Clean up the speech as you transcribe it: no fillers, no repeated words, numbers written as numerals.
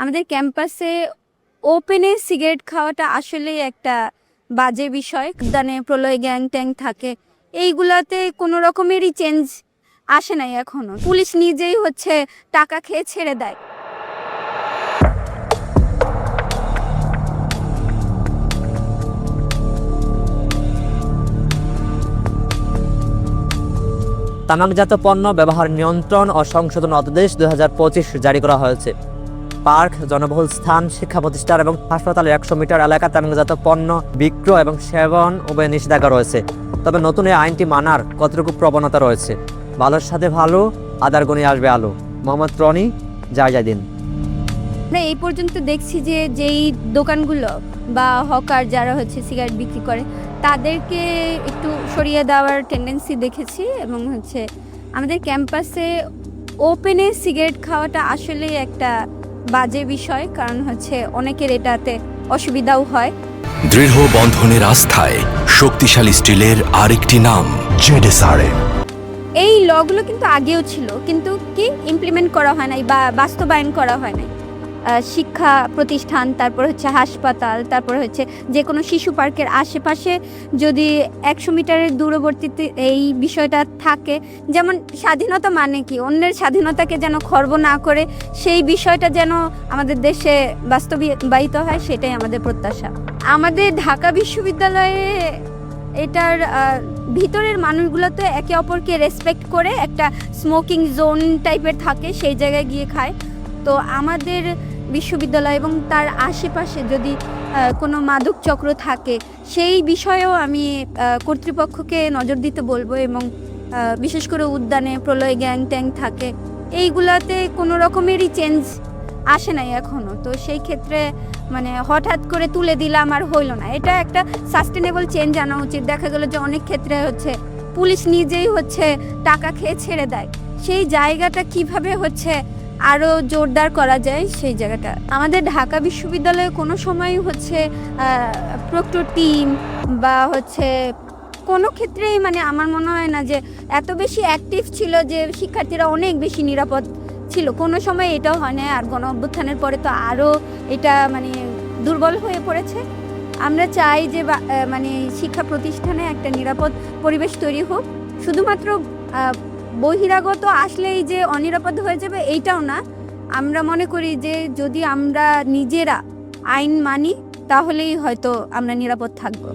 আমাদের ক্যাম্পাসে ওপেনে সিগারেট খাওয়াটা আসলেই একটা বাজে বিষয়। উদ্যানে প্রলয় গ্যাং ট্যাং থাকে, এইগুলাতে কোনো রকমেরই চেঞ্জ আসে নাই এখনো। পুলিশ নিজেই টাকা খেয়ে ছেড়ে দেয়। তামাকজাত পণ্য ব্যবহার নিয়ন্ত্রণ ও সংশোধন অধ্যাদেশ 2025 জারি করা হয়েছে। পার্ক, জনবহুল স্থান, শিক্ষা প্রতিষ্ঠান এবং হাসপাতালের 100 মিটার এলাকা তামাকজাত পণ্য বিক্রয় এবং সেবন উভয় নিষেধাজ্ঞা রয়েছে। তবে নতুন এই আইনটি মানার কতটুকু প্রবণতা রয়েছে? ভালোর সাথে ভালো, আদার গুণে আসবে আলো। মোহাম্মদ রনি, জয় দিন। আমরা এই পর্যন্ত দেখছি যে যেই দোকানগুলো বা হকার যারা সিগারেট বিক্রি করে তাদেরকে একটু সরিয়ে দেওয়ার টেন্ডেন্সি দেখেছি। এবং আমাদের ক্যাম্পাসে ওপেনে সিগারেট খাওয়াটা আসলেই একটা বাজে বিষয়, কারণ অনেকের এটাতে অসুবিধাও হয়। দৃঢ় বন্ধনের আস্থায় শক্তিশালী স্টিলের আরেকটি নাম জেডএসআরএম। এই লগুলো কিন্তু আগেও ছিল, কিন্তু কি ইমপ্লিমেন্ট করা হয় নাই বা বাস্তবায়ন করা হয় নাই। শিক্ষা প্রতিষ্ঠান, তারপর হাসপাতাল, তারপর যে কোনো শিশু পার্কের আশেপাশে যদি 100 মিটারের দূরবর্তীতে এই বিষয়টা থাকে, যেমন স্বাধীনতা মানে কি, অন্যের স্বাধীনতাকে যেন খর্ব না করে সেই বিষয়টা যেন আমাদের দেশে বাস্তবায়িত হয়, সেটাই আমাদের প্রত্যাশা। আমাদের ঢাকা বিশ্ববিদ্যালয়ে এটার ভিতরের মানুষগুলো তো একে অপরকে রেসপেক্ট করে একটা স্মোকিং জোন টাইপের থাকে, সেই জায়গায় গিয়ে খায়। তো আমাদের বিশ্ববিদ্যালয় এবং তার আশেপাশে যদি কোনো মাদক চক্র থাকে, সেই বিষয়েও আমি কর্তৃপক্ষকে নজর দিতে বলবো। এবং বিশেষ করে উদ্যানে প্রলয় গ্যাং ট্যাং থাকে, এইগুলাতে কোনো রকমেরই চেঞ্জ আসে নাই এখনো। তো সেই ক্ষেত্রে হঠাৎ করে তুলে দিলাম আর হইল না, এটা একটা সাস্টেনেবল চেঞ্জ আনা উচিত। দেখা গেল যে অনেক ক্ষেত্রে পুলিশ নিজেই টাকা খেয়ে ছেড়ে দেয়, সেই জায়গাটা কিভাবে আরও জোরদার করা যায়, সেই জায়গাটা আমাদের ঢাকা বিশ্ববিদ্যালয়ে কোনো সময় প্রক্টর টিম বা কোনো ক্ষেত্রেই আমার মনে হয় না যে এত বেশি অ্যাক্টিভ ছিল যে শিক্ষার্থীরা অনেক বেশি নিরাপদ ছিল। কোনো সময় এটাও হয় না, আর গণ অভ্যুত্থানের পরে তো আরও এটা দুর্বল হয়ে পড়েছে। আমরা চাই যে শিক্ষা প্রতিষ্ঠানে একটা নিরাপদ পরিবেশ তৈরি হোক। শুধুমাত্র বহিরাগত আসলেই যে অনিরাপদ হয়ে যাবে এইটাও না। আমরা মনে করি যে যদি আমরা নিজেরা আইন মানি, তাহলেই হয়তো আমরা নিরাপদ থাকবো।